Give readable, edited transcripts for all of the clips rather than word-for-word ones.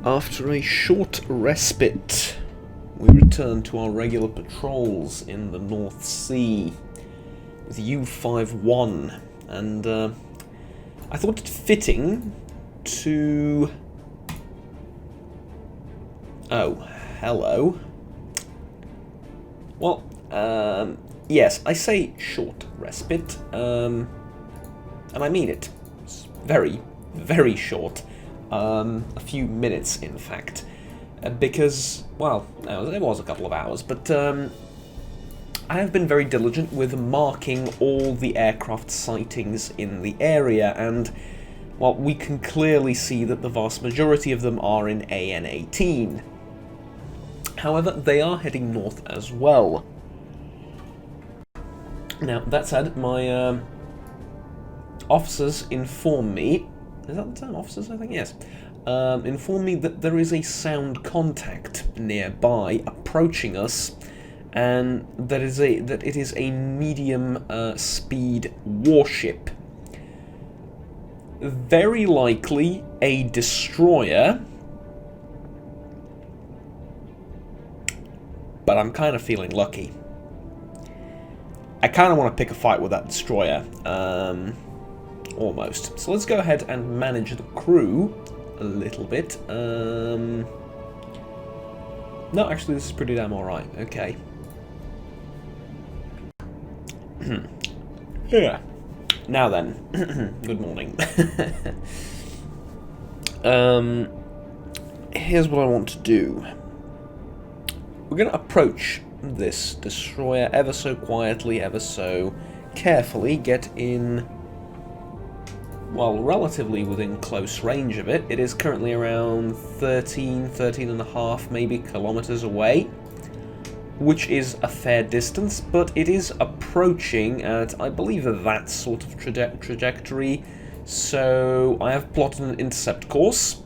After a short respite, we return to our regular patrols in the North Sea with U-51, and I thought it fitting to... Oh, hello. Well, yes, I say short respite, and I mean it. It's very, very short. A few minutes, in fact, because, well, it was a couple of hours, but I have been very diligent with marking all the aircraft sightings in the area, and, well, we can clearly see that the vast majority of them are in AN-18. However, they are heading north as well. Now, that said, my officers inform me... Is that the term? Officers, I think? Yes. Inform me that there is a sound contact nearby approaching us, and that it is a medium speed warship. Very likely a destroyer, but I'm kind of feeling lucky. I kind of want to pick a fight with that destroyer. Almost. So let's go ahead and manage the crew a little bit. No, actually, this is pretty damn alright. Okay. Yeah. Now then. Good morning. Here's what I want to do. We're going to approach this destroyer ever so quietly, ever so carefully, get in... well, relatively within close range of it. It is currently around 13 and a half, maybe, kilometers away, which is a fair distance, but it is approaching at, I believe, that sort of trajectory. So I have plotted an intercept course,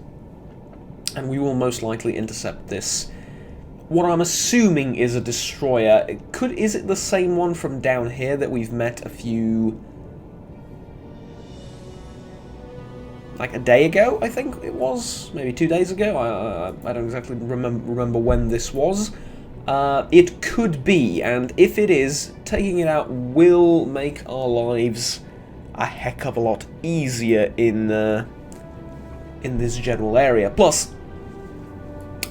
and we will most likely intercept this. What I'm assuming is a destroyer. Is it the same one from down here that we've met a few... like a day ago, I think it was, maybe 2 days ago. I don't exactly remember when this was. It could be, and if it is, taking it out will make our lives a heck of a lot easier in this general area. Plus,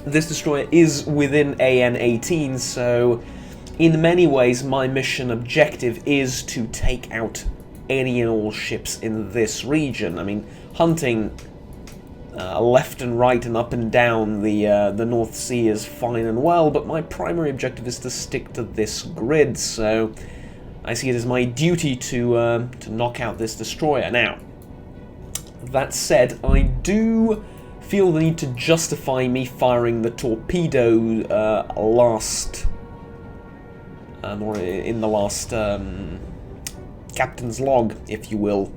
this destroyer is within AN-18, so in many ways my mission objective is to take out any and all ships in this region. I mean, hunting left and right and up and down the North Sea is fine and well, but my primary objective is to stick to this grid, so I see it as my duty to knock out this destroyer. Now, that said, I do feel the need to justify me firing the torpedo or in the last captain's log, if you will.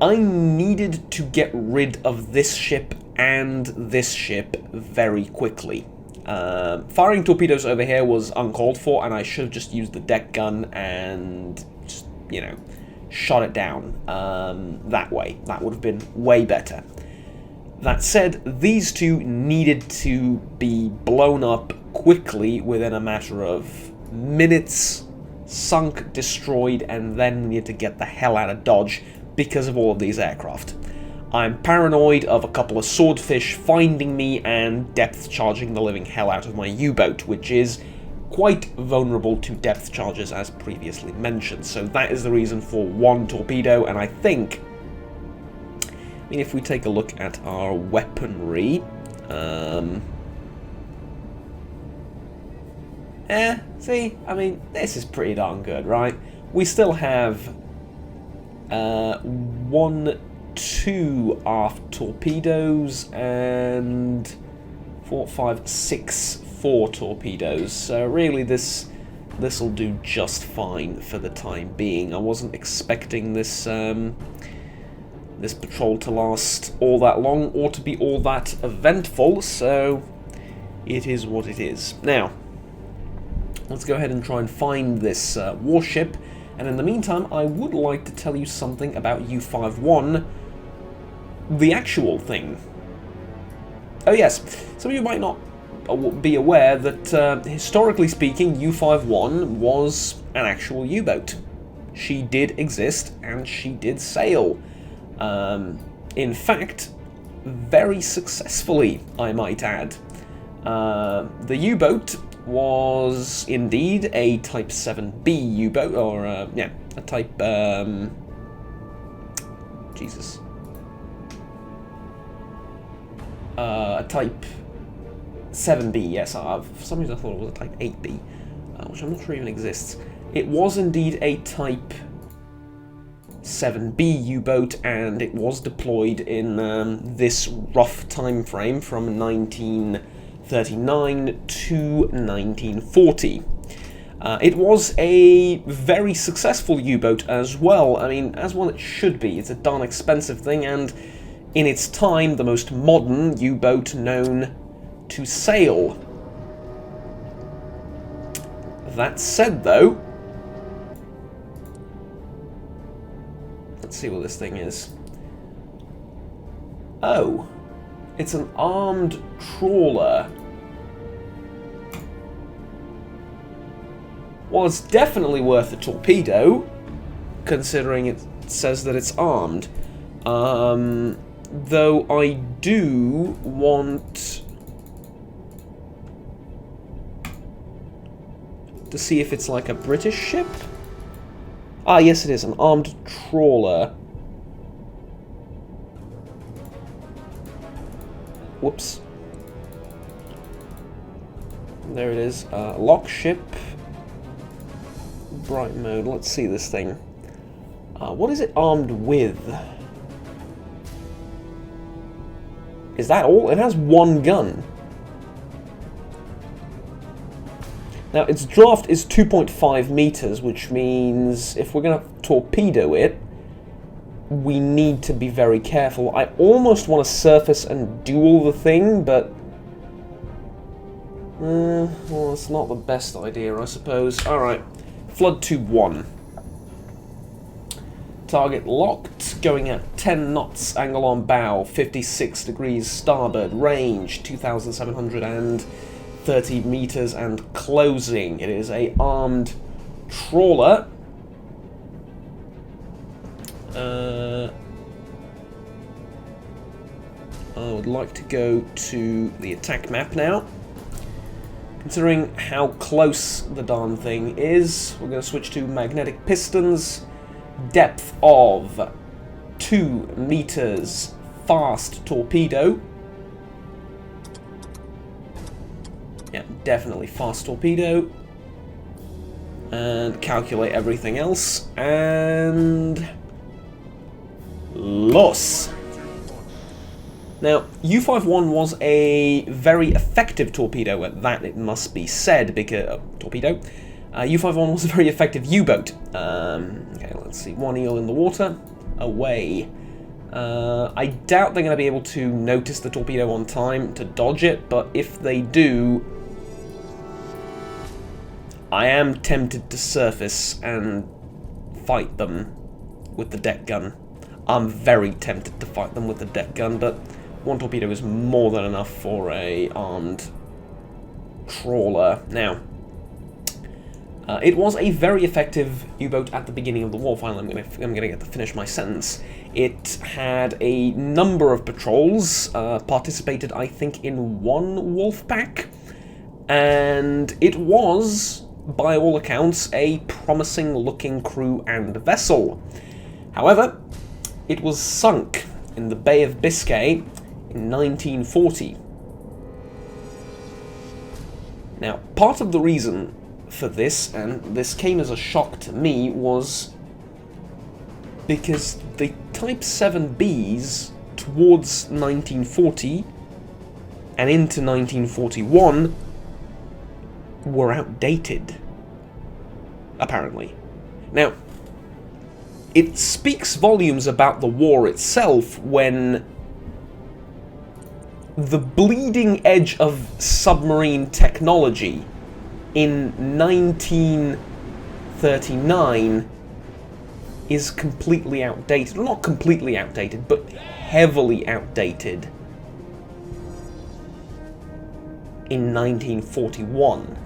I needed to get rid of this ship and this ship very quickly. Firing torpedoes over here was uncalled for, and I should have just used the deck gun and just, you know, shot it down that way. That would have been way better. That said, these two needed to be blown up quickly within a matter of minutes, sunk, destroyed, and then we need to get the hell out of Dodge because of all of these aircraft. I'm paranoid of a couple of swordfish finding me and depth charging the living hell out of my U-boat, which is quite vulnerable to depth charges as previously mentioned. So that is the reason for one torpedo, and I think, I mean, if we take a look at our weaponry, see, I mean, this is pretty darn good, right? We still have 2 aft torpedoes and 4, 5, 6 fore torpedoes. So really, this will do just fine for the time being. I wasn't expecting this this patrol to last all that long or to be all that eventful. So it is what it is. Now, let's go ahead and try and find this warship. And in the meantime, I would like to tell you something about U-51, the actual thing. Oh yes, some of you might not be aware that, historically speaking, U-51 was an actual U-boat. She did exist, and she did sail. In fact, very successfully, I might add. The U-boat was indeed a Type 7B U-boat, or, yeah, a Type, Jesus. A Type 7B, yes. For some reason I thought it was a Type 8B, which I'm not sure even exists. It was indeed a Type 7B U-boat, and it was deployed in this rough time frame from 1939 to 1940. It was a very successful U-boat as well. I mean, as one it should be. It's a darn expensive thing, and in its time, the most modern U-boat known to sail. That said, though, let's see what this thing is. Oh, it's an armed trawler. Well, it's definitely worth a torpedo, considering it says that it's armed. Though I do want to see if it's like a British ship. Ah, yes it is, an armed trawler. Whoops. There it is. Lock ship. Bright mode. Let's see this thing. What is it armed with? Is that all? It has one gun. Now, its draft is 2.5 meters, which means if we're going to torpedo it, we need to be very careful. I almost want to surface and duel the thing, but well, it's not the best idea, I suppose. Alright, Flood Tube 1. Target locked, going at 10 knots, angle on bow, 56 degrees starboard, range 2,730 meters, and closing. It is a armed trawler. I would like to go to the attack map now. Considering how close the darn thing is, we're going to switch to magnetic pistons. Depth of 2 meters, fast torpedo. Yeah, definitely fast torpedo. And calculate everything else. And los. Now, U-51 was a very effective torpedo, at that it must be said, because... torpedo? U-51 was a very effective U-boat. Okay, let's see. One eel in the water. Away. I doubt they're going to be able to notice the torpedo on time to dodge it, but if they do, I am tempted to surface and fight them with the deck gun. I'm very tempted to fight them with the deck gun, but one torpedo is more than enough for a armed trawler. Now, it was a very effective U-boat at the beginning of the war. Finally, I'm gonna get to finish my sentence. It had a number of patrols, participated, I think, in one wolf pack, and it was, by all accounts, a promising-looking crew and vessel. However, it was sunk in the Bay of Biscay in 1940. Now, part of the reason for this, and this came as a shock to me, was because the Type 7Bs towards 1940 and into 1941 were outdated, apparently. Now, it speaks volumes about the war itself when the bleeding edge of submarine technology in 1939 is completely outdated. Well, not completely outdated, but heavily outdated. in 1941.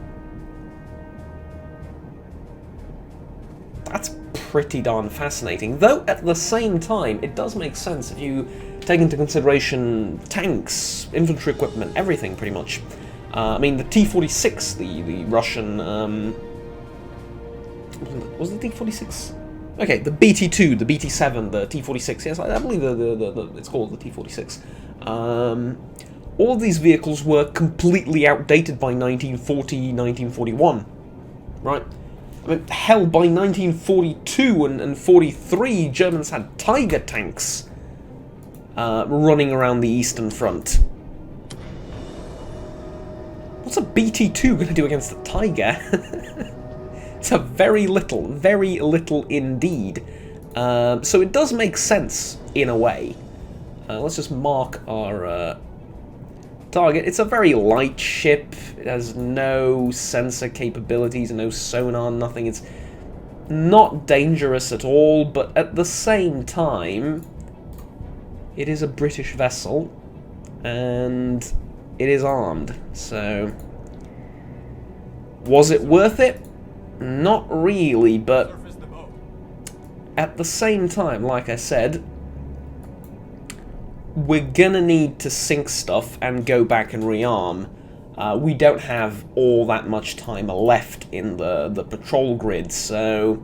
That's pretty darn fascinating, though at the same time it does make sense if you take into consideration tanks, infantry equipment, everything pretty much. I mean, the T-46, the Russian, was it the T-46? Okay, the BT-2, the BT-7, the T-46, yes, I believe it's called the T-46. All of these vehicles were completely outdated by 1940, 1941, right? I mean, hell, by 1942 and 43, Germans had Tiger tanks running around the Eastern Front. What's a BT-2 going to do against the Tiger? It's a very little indeed. So it does make sense, in a way. Let's just mark our target. It's a very light ship. It has no sensor capabilities, no sonar, nothing. It's not dangerous at all, but at the same time, it is a British vessel, and it is armed. So, was it worth it? Not really, but at the same time, like I said, we're gonna need to sink stuff and go back and rearm. We don't have all that much time left in the patrol grid, so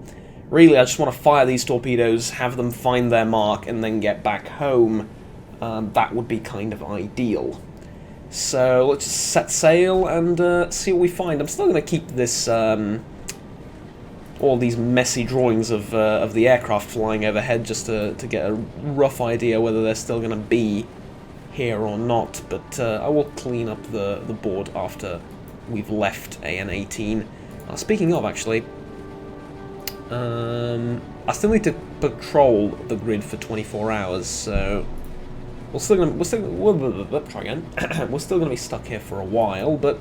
really I just want to fire these torpedoes, have them find their mark, and then get back home. That would be kind of ideal. So let's just set sail and see what we find. I'm still going to keep this, all these messy drawings of the aircraft flying overhead just to get a rough idea whether they're still going to be here or not, but I will clean up the board after we've left AN-18. Speaking of, actually, I still need to patrol the grid for 24 hours, so we're still gonna be stuck here for a while, but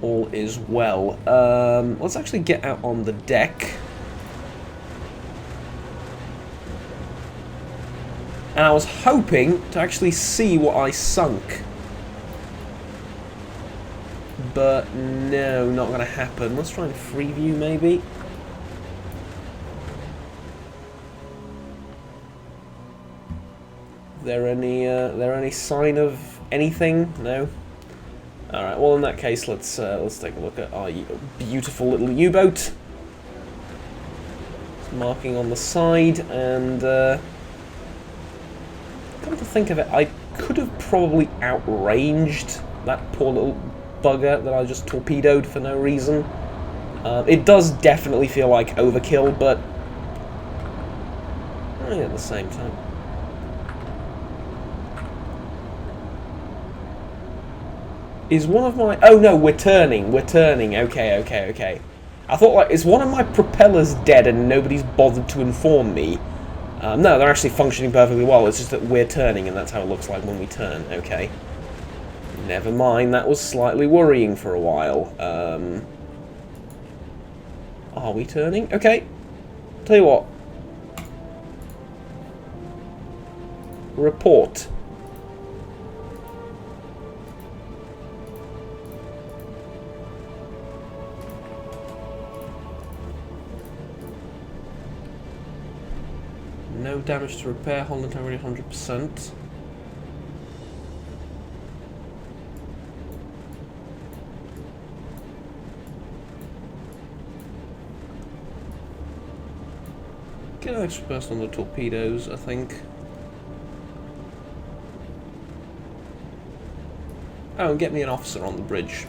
all is well. Let's actually get out on the deck. And I was hoping to actually see what I sunk. But no, not going to happen. Let's try and free view, maybe. There any sign of anything? No. All right. Well, in that case, let's take a look at our beautiful little U-boat. Marking on the side, and come to think of it, I could have probably outranged that poor little bugger that I just torpedoed for no reason. It does definitely feel like overkill, but at the same time. Is one of my... Oh no, we're turning. Okay. I thought, like, is one of my propellers dead and nobody's bothered to inform me? No, they're actually functioning perfectly well. It's just that we're turning, and that's how it looks like when we turn. Okay. Never mind, that was slightly worrying for a while. Are we turning? Okay. Tell you what. Report. No damage to repair, Holland already 100%. Get an extra burst on the torpedoes, I think. Oh, and get me an officer on the bridge.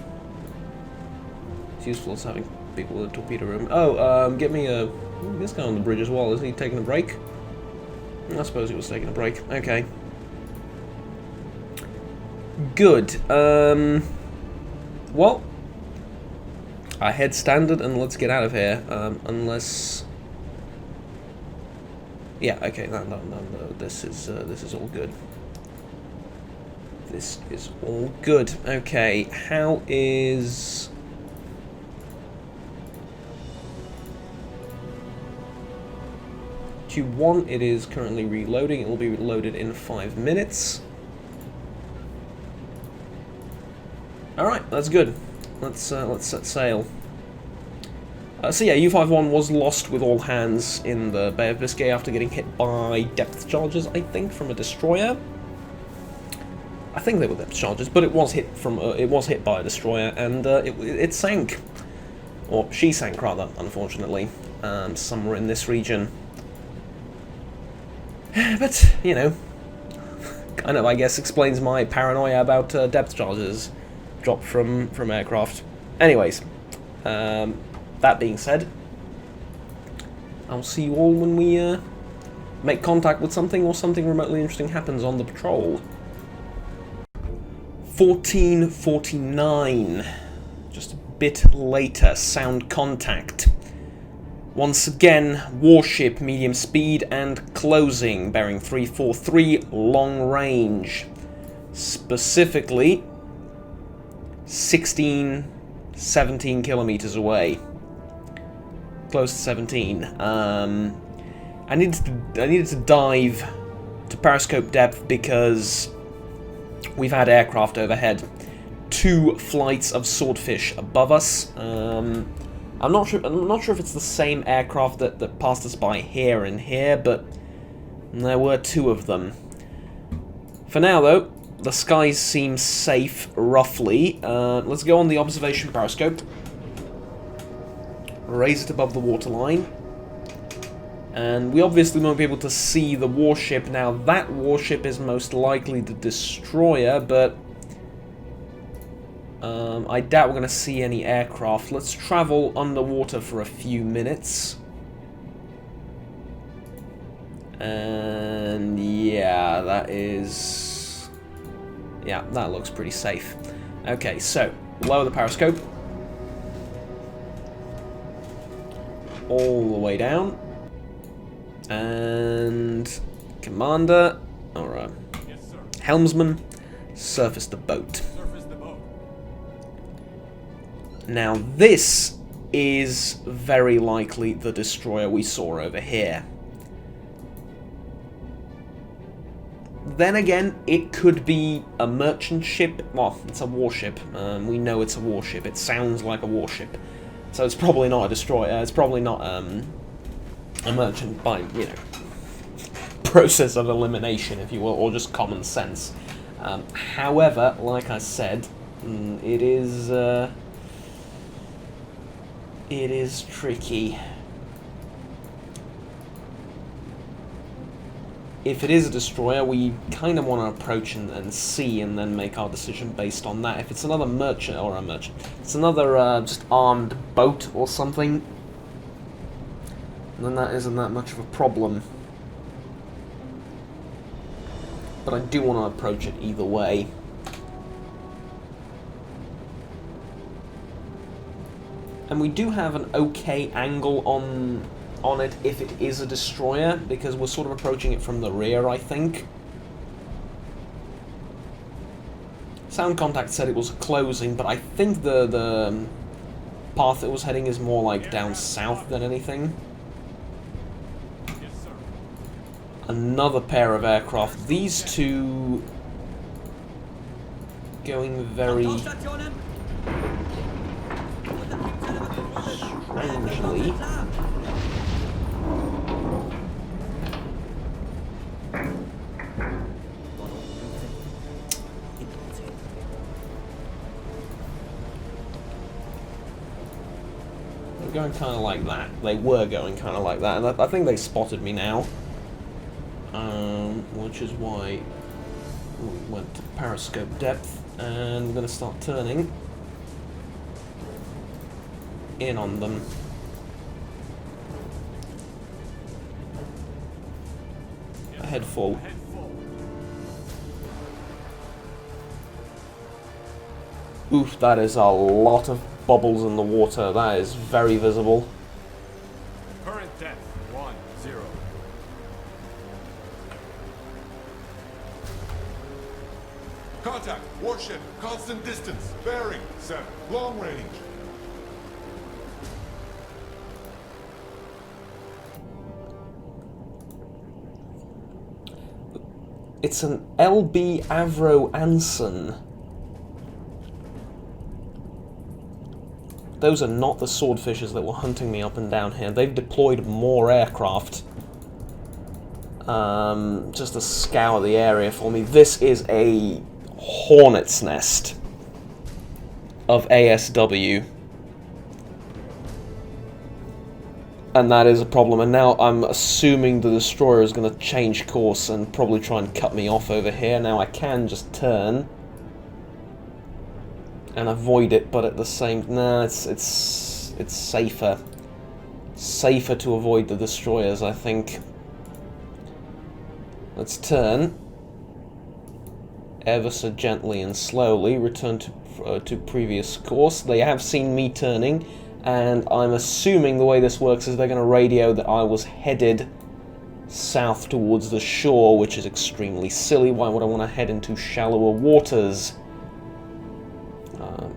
It's useful as having people in the torpedo room. Oh, get me this guy on the bridge as well. Isn't he taking a break? I suppose he was taking a break. Okay. Good. Well, I head standard and let's get out of here. Unless, yeah. Okay. No. This is all good. This is all good. Okay. How is... Q1, it is currently reloading. It will be reloaded in 5 minutes. Alright, that's good. Let's set sail. So yeah, U-51 was lost with all hands in the Bay of Biscay after getting hit by depth charges, I think, from a destroyer. I think they were depth charges, but it was hit by a destroyer, and it sank, or she sank rather, unfortunately, somewhere in this region. But you know, kind of, I guess, explains my paranoia about depth charges dropped from aircraft. Anyways. That being said, I'll see you all when we make contact with something or something remotely interesting happens on the patrol. 14:49. Just a bit later, sound contact. Once again, warship, medium speed and closing, bearing 343, long range. Specifically, 17 kilometers away. Close to 17. I needed to dive to periscope depth because we've had aircraft overhead. 2 flights of swordfish above us. I'm not sure if it's the same aircraft that passed us by here and here, but there were 2 of them. For now, though, the skies seem safe, roughly. Let's go on the observation periscope. Raise it above the waterline. And we obviously won't be able to see the warship. Now, that warship is most likely the destroyer, but I doubt we're going to see any aircraft. Let's travel underwater for a few minutes. And yeah, that looks pretty safe. Okay, so lower the periscope. All the way down. And commander, or yes, sir. helmsman, surface the boat. Surface the boat. Now this is very likely the destroyer we saw over here. Then again, it could be a merchant ship. Well, it's a warship. We know it's a warship. It sounds like a warship. So it's probably not a destroyer. It's probably not a merchant by, you know, process of elimination, if you will, or just common sense. However, like I said, it is tricky. If it is a destroyer, we kind of want to approach and see, and then make our decision based on that. If it's another merchant, it's another just armed boat or something, then that isn't that much of a problem. But I do want to approach it either way. And we do have an okay angle on it if it is a destroyer, because we're sort of approaching it from the rear, I think. Sound contact said it was closing, but I think the path it was heading is more like down south than anything. Yes, sir. Another pair of aircraft. These two going very strangely. Going kind of like that. They were going kind of like that, and I think they spotted me now. Which is why we went to periscope depth, and we're going to start turning in on them. Ahead full. Oof, that is a lot of bubbles in the water. That is very visible. Current depth 10. Contact, warship, constant distance, bearing, 7, long range. It's an LB Avro Anson. Those are not the swordfishes that were hunting me up and down here. They've deployed more aircraft. Just to scour the area for me. This is a hornet's nest of ASW. And that is a problem. And now I'm assuming the destroyer is going to change course and probably try and cut me off over here. Now I can just turn and avoid it, but at the same... Nah, it's safer. Safer to avoid the destroyers, I think. Let's turn ever so gently and slowly, return to previous course. They have seen me turning, and I'm assuming the way this works is they're going to radio that I was headed south towards the shore, which is extremely silly. Why would I want to head into shallower waters?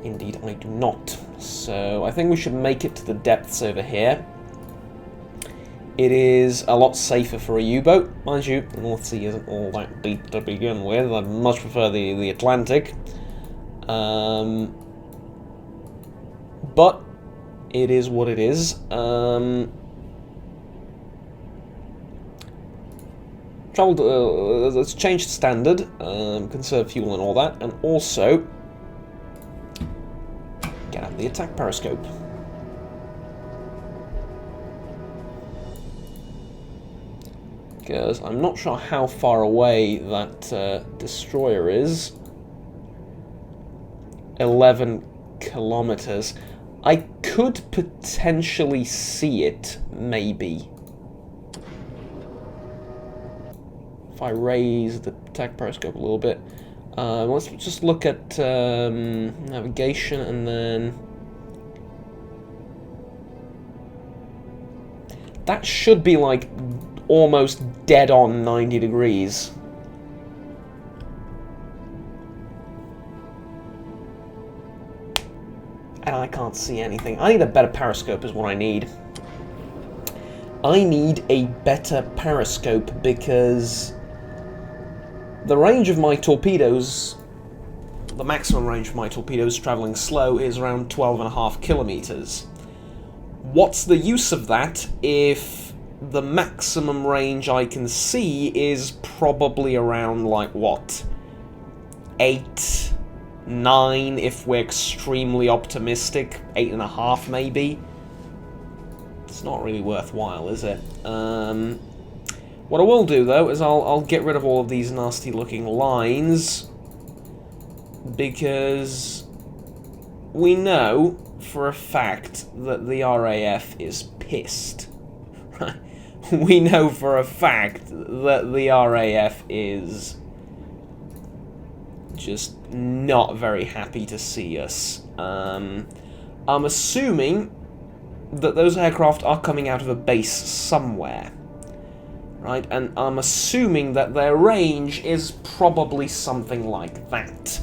Indeed, I do not. So I think we should make it to the depths over here. It is a lot safer for a U-boat. Mind you, the North Sea isn't all that deep to begin with. I'd much prefer the Atlantic. But it is what it is. Let's change the standard, conserve fuel and all that, and also get out the attack periscope. Because I'm not sure how far away that destroyer is. 11 kilometers. I could potentially see it, maybe. If I raise the attack periscope a little bit. Let's just look at navigation and then... That should be like almost dead on 90 degrees. And I can't see anything. I need a better periscope is what I need. I need a better periscope because the range of my torpedoes, the maximum range of my torpedoes traveling slow is around 12.5 kilometers. What's the use of that if the maximum range I can see is probably around, like, what? 8, 9, if we're extremely optimistic. 8.5, maybe? It's not really worthwhile, is it? What I will do, though, is I'll get rid of all of these nasty-looking lines, because we know for a fact that the RAF is pissed. We know for a fact that the RAF is just not very happy to see us. I'm assuming that those aircraft are coming out of a base somewhere. Right, and I'm assuming that their range is probably something like that.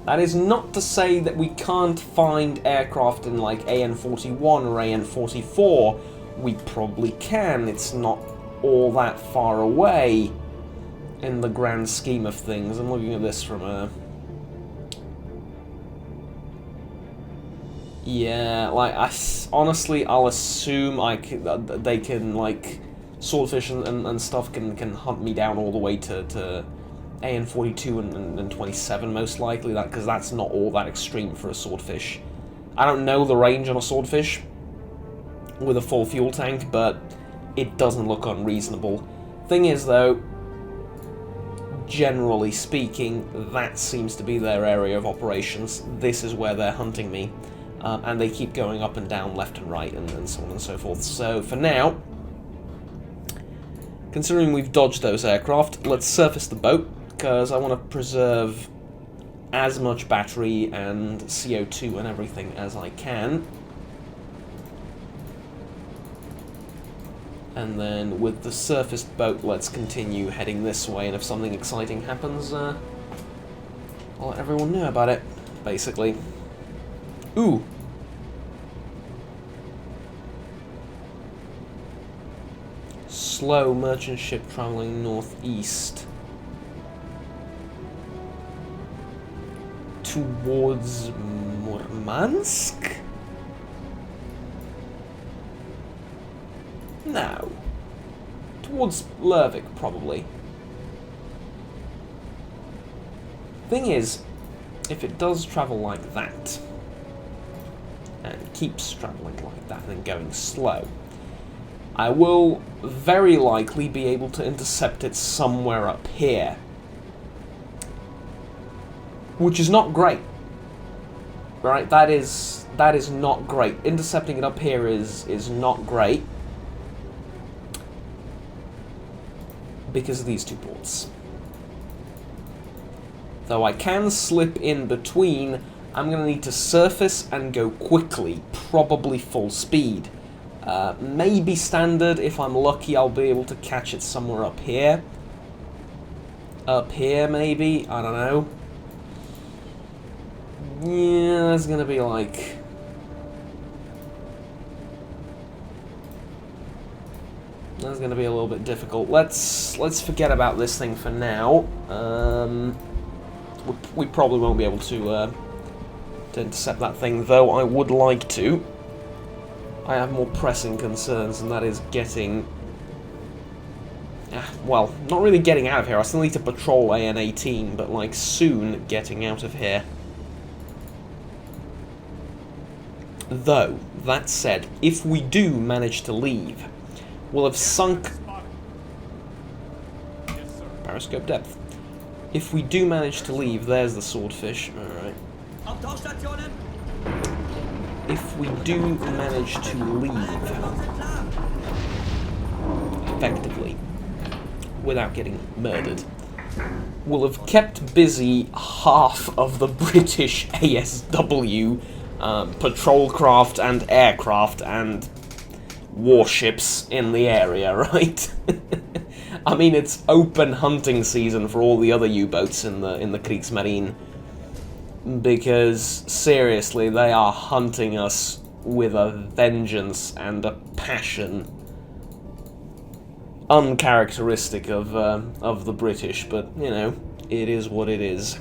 That is not to say that we can't find aircraft in like AN-41 or AN-44. We probably can. It's not all that far away in the grand scheme of things. I'm looking at this from a... Yeah, like, honestly, I'll assume they can, like... Swordfish and stuff can hunt me down all the way to AN-42 and 27 most likely, because that's not all that extreme for a swordfish. I don't know the range on a swordfish with a full fuel tank, but it doesn't look unreasonable. Thing is, though, generally speaking, that seems to be their area of operations. This is where they're hunting me, and they keep going up and down, left and right, and so on and so forth. So for now, considering we've dodged those aircraft, let's surface the boat, because I want to preserve as much battery and CO2 and everything as I can. And then with the surfaced boat, let's continue heading this way, and if something exciting happens, I'll let everyone know about it, basically. Ooh! Slow merchant ship traveling northeast towards Murmansk? No. Towards Lervik, probably. Thing is, if it does travel like that, and keeps travelling like that and going slow, I will very likely be able to intercept it somewhere up here. Which is not great. Right? That is not great. Intercepting it up here is not great. Because of these two ports. Though I can slip in between, I'm going to need to surface and go quickly, probably full speed. Maybe standard, if I'm lucky I'll be able to catch it somewhere up here. Up here, maybe? I don't know. Yeah, that's going to be like... That's going to be a little bit difficult. Let's forget about this thing for now. We probably won't be able to intercept that thing, though I would like to. I have more pressing concerns, and that is getting... well, not really getting out of here. I still need to patrol AN-18, but, like, soon getting out of here. Though, that said, if we do manage to leave, we'll have sunk... Periscope depth. If we do manage to leave, there's the swordfish. Alright. If we do manage to leave, effectively, without getting murdered, we'll have kept busy half of the British ASW patrol craft and aircraft and warships in the area, right? I mean, it's open hunting season for all the other U-boats in the Kriegsmarine, because seriously, they are hunting us with a vengeance and a passion uncharacteristic of the British. But you know, it is what it is.